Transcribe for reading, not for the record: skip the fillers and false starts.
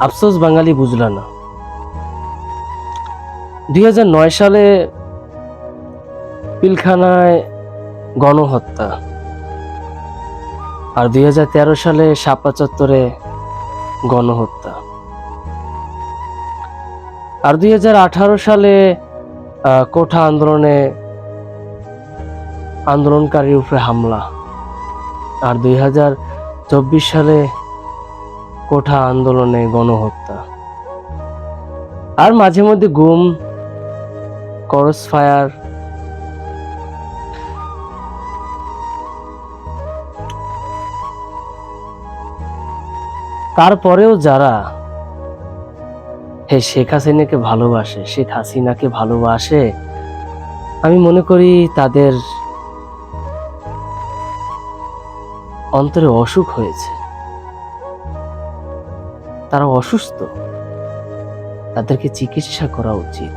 আফসোস বাঙালি বুঝল না। 2009 সালে পিলখানায় গণহত্যা, আর 2013 সালে শাপলা চত্বরে গণহত্যা, আর 2018 সালে কোঠা আন্দোলনে আন্দোলনকারীর উপরে হামলা, আর 2024 সালে কোঠা আন্দোলনে গণহত্যা, আর মাঝে মধ্যে গুম, ক্রস ফায়ার। তারপরেও যারা শেখ হাসিনাকে ভালোবাসে, শেখ হাসিনাকে ভালোবাসে, আমি মনে করি তাদের অন্তরে অসুখ হয়েছে, তারা অসুস্থ, তাদেরকে চিকিৎসা করা উচিত।